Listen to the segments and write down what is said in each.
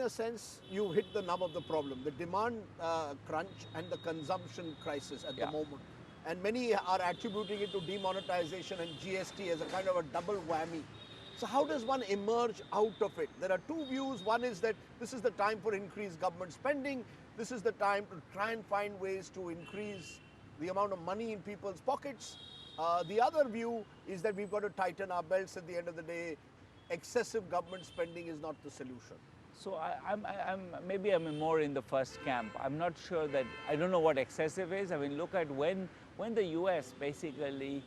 in a sense, you hit the nub of the problem, the demand crunch and the consumption crisis at the moment. And many are attributing it to demonetization and GST as a kind of a double whammy. So how does one emerge out of it? There are two views. One is that this is the time for increased government spending. This is the time to try and find ways to increase the amount of money in people's pockets. The other view is that we've got to tighten our belts. At the end of the day, excessive government spending is not the solution. So maybe I'm more in the first camp. I'm not sure that, I don't know what excessive is. I mean, look at when the US basically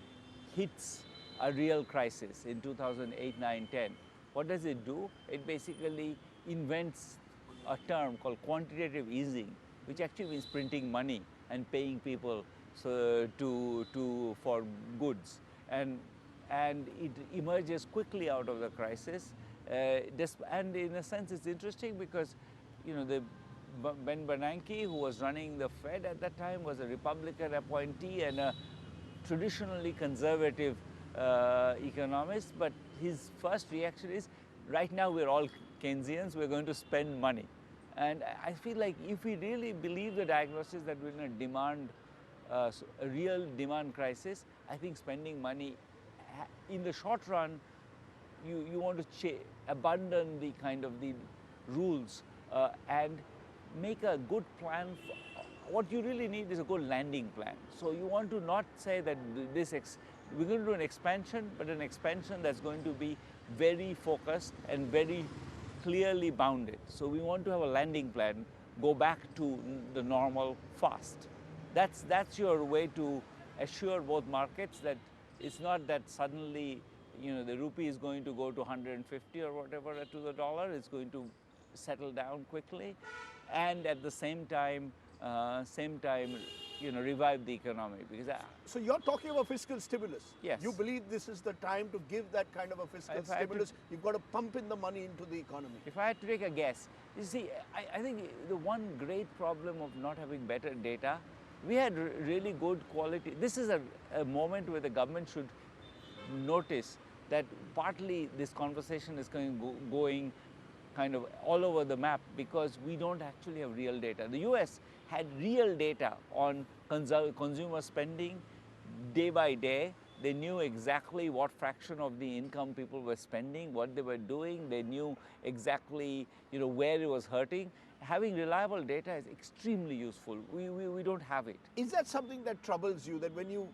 hits a real crisis in 2008, 9, 10. What does it do? It basically invents a term called quantitative easing, which actually means printing money and paying people for goods. And it emerges quickly out of the crisis. And in a sense, it's interesting because, Ben Bernanke, who was running the Fed at that time, was a Republican appointee and a traditionally conservative economist. But his first reaction is, right now we're all Keynesians, we're going to spend money. And I feel like if we really believe the diagnosis that we're in a real demand crisis, I think spending money in the short run, you want to abandon the kind of the rules and make a good plan. What you really need is a good landing plan. So you want to not say that we're going to do an expansion, but an expansion that's going to be very focused and very clearly bounded. So we want to have a landing plan, go back to the normal fast. That's your way to assure both markets that it's not that suddenly the rupee is going to go to 150 or whatever to the dollar. It's going to settle down quickly, and at the same time, revive the economy. So you're talking about fiscal stimulus. Yes. You believe this is the time to give that kind of a fiscal stimulus. You've got to pump in the money into the economy. If I had to take a guess, you see, I think the one great problem of not having better data, we had really good quality. This is a moment where the government should notice that partly this conversation is going kind of all over the map because we don't actually have real data. The US had real data on consumer spending day by day. They knew exactly what fraction of the income people were spending, what they were doing. They knew exactly where it was hurting. Having reliable data is extremely useful. We don't have it. Is that something that troubles you, that when you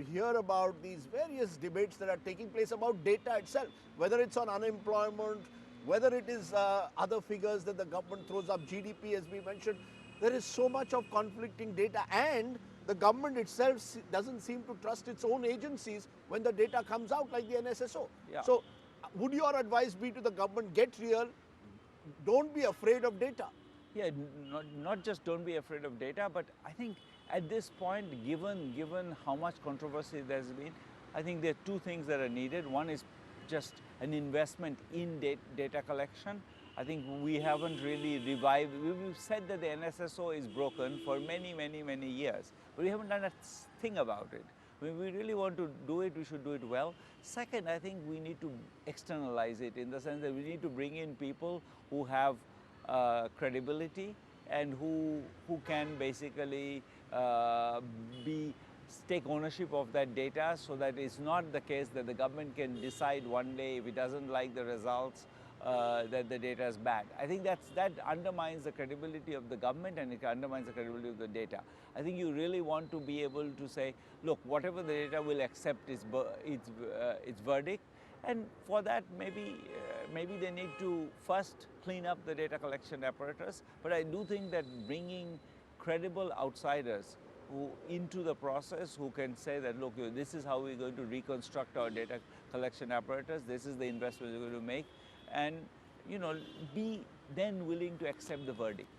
hear about these various debates that are taking place about data itself, whether it's on unemployment, whether it is other figures that the government throws up, GDP as we mentioned, there is so much of conflicting data, and the government itself doesn't seem to trust its own agencies when the data comes out, like the NSSO. Yeah. So would your advice be to the government, get real, don't be afraid of data? Yeah, not just don't be afraid of data, but I think at this point, given how much controversy there's been, I think there are two things that are needed. One is just an investment in data collection. I think we haven't really revived. We've said that the NSSO is broken for many, many, many years, but we haven't done a thing about it. When we really want to do it, we should do it well. Second, I think we need to externalize it in the sense that we need to bring in people who have credibility and who can basically take ownership of that data, so that it's not the case that the government can decide one day, if it doesn't like the results, that the data is bad. I think that undermines the credibility of the government, and it undermines the credibility of the data. I think you really want to be able to say, look, whatever the data will accept its verdict, and for that maybe they need to first clean up the data collection apparatus. But I do think that bringing credible outsiders into the process who can say that, look, this is how we're going to reconstruct our data collection apparatus, this is the investment we're going to make, and be then willing to accept the verdict.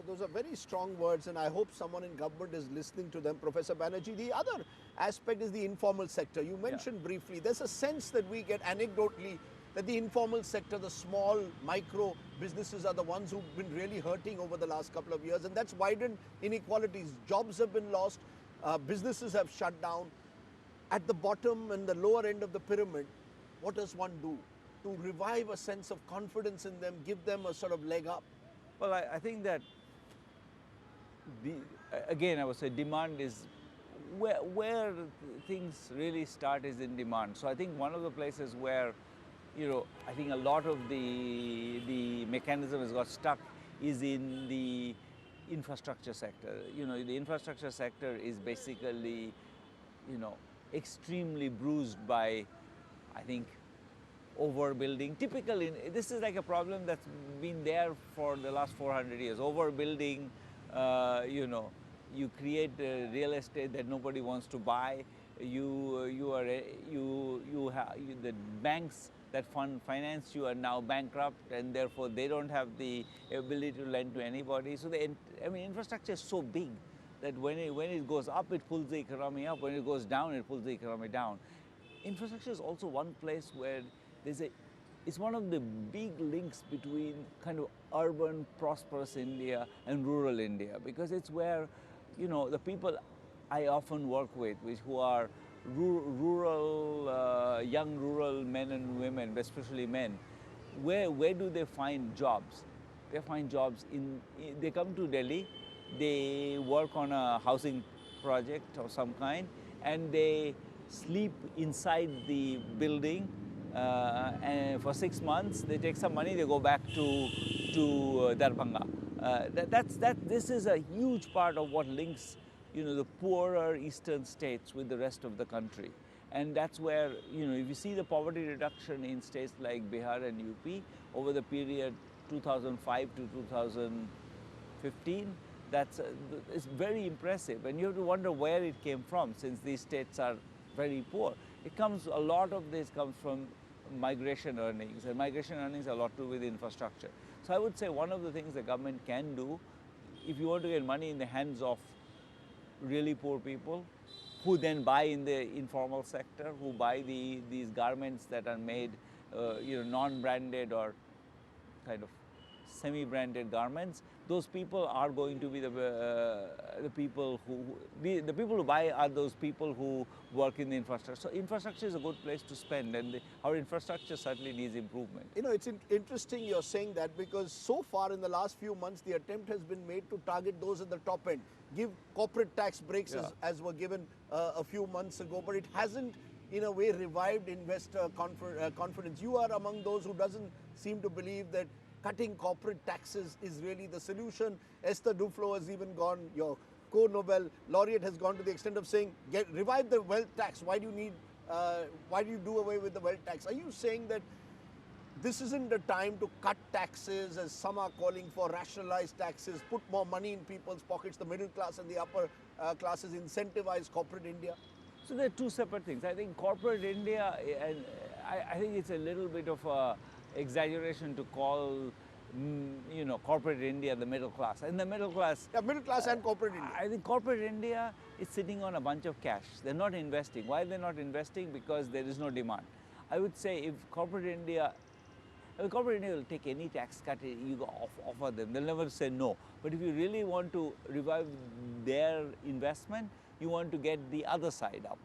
Those are very strong words, and I hope someone in government is listening to them, Professor Banerjee. The other aspect is the informal sector. You mentioned briefly, there's a sense that we get anecdotally that the informal sector, the small micro businesses, are the ones who've been really hurting over the last couple of years, and that's widened inequalities. Jobs have been lost, businesses have shut down. At the bottom and the lower end of the pyramid, what does one do? to revive a sense of confidence in them, give them a sort of leg up? Well, I think that again, I would say demand is where things really start is in demand. So I think one of the places where, I think a lot of the mechanism has got stuck is in the infrastructure sector. The infrastructure sector is basically, extremely bruised by, I think, overbuilding. Typically, this is like a problem that's been there for the last 400 years. Overbuilding, you create real estate that nobody wants to buy. The banks that finance you are now bankrupt, and therefore they don't have the ability to lend to anybody. So infrastructure is so big that when it goes up, it pulls the economy up. When it goes down, it pulls the economy down. Infrastructure is also one place where it's one of the big links between kind of urban, prosperous India and rural India, because it's where, the people I often work with, who are young rural men and women, especially men, where do they find jobs? They find jobs they come to Delhi, they work on a housing project of some kind, and they sleep inside the building, and for 6 months they take some money, they go back to Darbhanga. This is a huge part of what links, the poorer eastern states with the rest of the country. And that's where, if you see the poverty reduction in states like Bihar and UP over the period 2005 to 2015, it's very impressive. And you have to wonder where it came from, since these states are very poor. A lot of this comes from migration earnings, and migration earnings have a lot to do with infrastructure. So I would say one of the things the government can do, if you want to get money in the hands of really poor people, who then buy in the informal sector, who buy these garments that are made, non-branded or kind of semi-branded garments, those people are going to be the people who buy are those people who work in the infrastructure. So infrastructure is a good place to spend, and our infrastructure certainly needs improvement. It's interesting you're saying that, because so far in the last few months, the attempt has been made to target those at the top end, give corporate tax breaks as were given a few months ago, but it hasn't in a way revived investor confidence. You are among those who doesn't seem to believe that cutting corporate taxes is really the solution. Esther Duflo has even gone, your co-Nobel laureate has gone to the extent of saying, revive the wealth tax. Why do you do away with the wealth tax? Are you saying that this isn't the time to cut taxes, as some are calling for, rationalize taxes, put more money in people's pockets, the middle class and the upper classes, incentivize corporate India? So there are two separate things. I think corporate India, and I think it's a little bit of a exaggeration to call, corporate India the middle class. And the middle class... Yeah, middle class and corporate India. I think corporate India is sitting on a bunch of cash. They're not investing. Why they're not investing? Because there is no demand. I would say if corporate India will take any tax cut you offer them. They'll never say no. But if you really want to revive their investment, you want to get the other side up.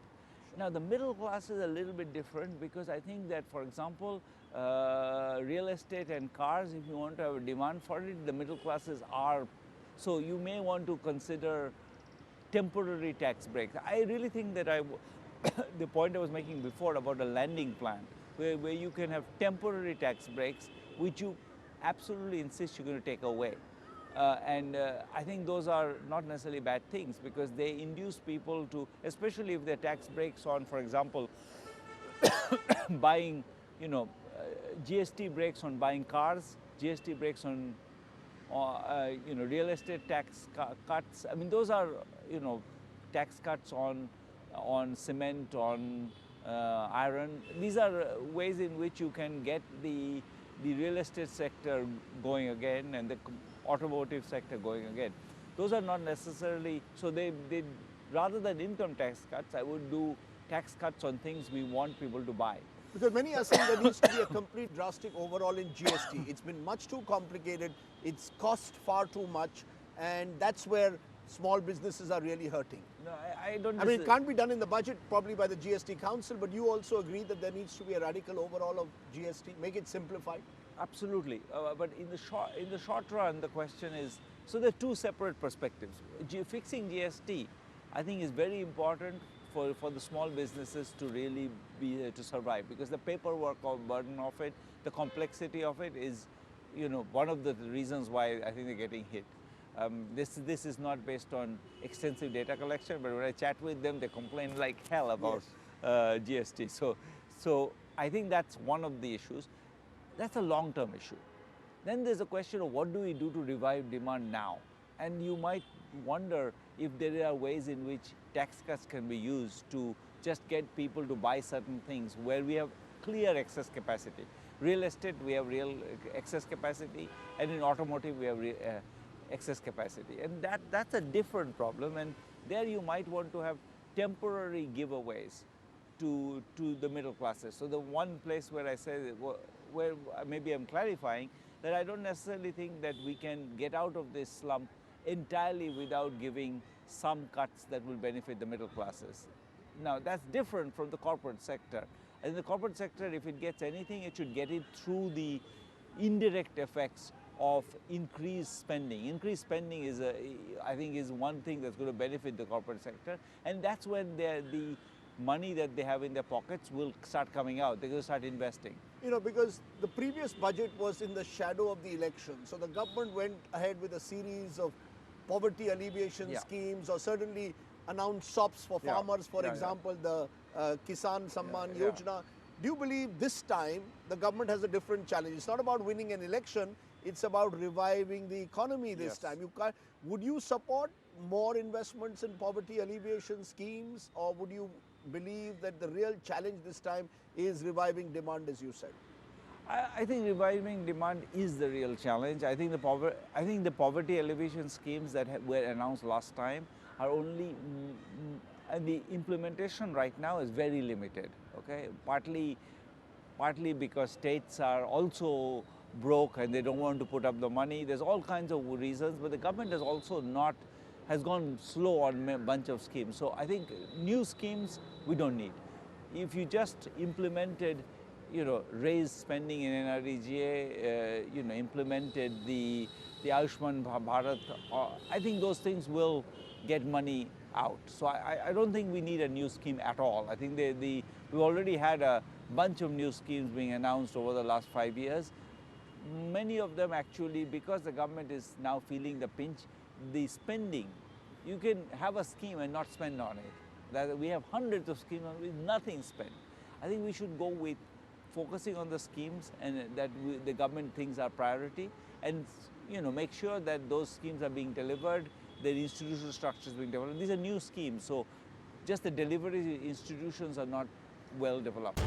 Now, the middle class is a little bit different, because I think that, for example, real estate and cars, if you want to have a demand for it, the middle classes are. So you may want to consider temporary tax breaks. I really think that the point I was making before about a landing plan, where you can have temporary tax breaks, which you absolutely insist you're going to take away. I think those are not necessarily bad things, because they induce people to, especially if they're tax breaks on, for example, buying, GST breaks on buying cars, GST breaks on, real estate tax cuts. I mean, those are, tax cuts on cement, on iron. These are ways in which you can get the real estate sector going again, and the automotive sector going again. Those are not necessarily, so they rather than income tax cuts, I would do tax cuts on things we want people to buy. Because many are saying there needs to be a complete drastic overhaul in GST. It's been much too complicated, it's cost far too much, and that's where small businesses are really hurting? No, I don't. I mean, it can't be done in the budget, probably by the GST Council, but you also agree that there needs to be a radical overhaul of GST, make it simplified? Absolutely, but in the short run, the question is, so there are two separate perspectives. Fixing GST, I think, is very important for the small businesses to really be to survive, because the paperwork burden of it, the complexity of it is, one of the reasons why I think they're getting hit. This is not based on extensive data collection, but when I chat with them, they complain like hell about GST. So I think that's one of the issues. That's a long-term issue. Then there's a question of what do we do to revive demand now? And you might wonder if there are ways in which tax cuts can be used to just get people to buy certain things where we have clear excess capacity. Real estate, we have real excess capacity, and in automotive, we have excess capacity. And that's a different problem, and there you might want to have temporary giveaways to the middle classes. So the one place where I say, where maybe I'm clarifying, that I don't necessarily think that we can get out of this slump entirely without giving some cuts that will benefit the middle classes. Now, that's different from the corporate sector. In the corporate sector, if it gets anything, it should get it through the indirect effects of increased spending. Increased spending is, I think, is one thing that's going to benefit the corporate sector, and that's when the money that they have in their pockets will start coming out. They're going to start investing. Because the previous budget was in the shadow of the election. So the government went ahead with a series of poverty alleviation schemes, or certainly announced SOPs for farmers, for example, the Kisan Samman Yojana. Do you believe this time the government has a different challenge? It's not about winning an election, it's about reviving the economy this time. Would you support more investments in poverty alleviation schemes, or would you believe that the real challenge this time is reviving demand, as you said? I think reviving demand is the real challenge. I think the poverty alleviation schemes that were announced last time are only, and the implementation right now is very limited. Okay, partly because states are also broke and they don't want to put up the money. There's all kinds of reasons, but the government has also has gone slow on a bunch of schemes. So I think new schemes we don't need. If you just implemented, raised spending in NREGA, implemented the Ayushman Bharat, I think those things will get money out. So I don't think we need a new scheme at all. I think we've already had a bunch of new schemes being announced over the last 5 years. Many of them actually, because the government is now feeling the pinch, the spending, you can have a scheme and not spend on it. We have hundreds of schemes with nothing spent. I think we should go with focusing on the schemes and that the government thinks are priority, and make sure that those schemes are being delivered, the institutional structures being developed. These are new schemes, so just the delivery institutions are not well developed.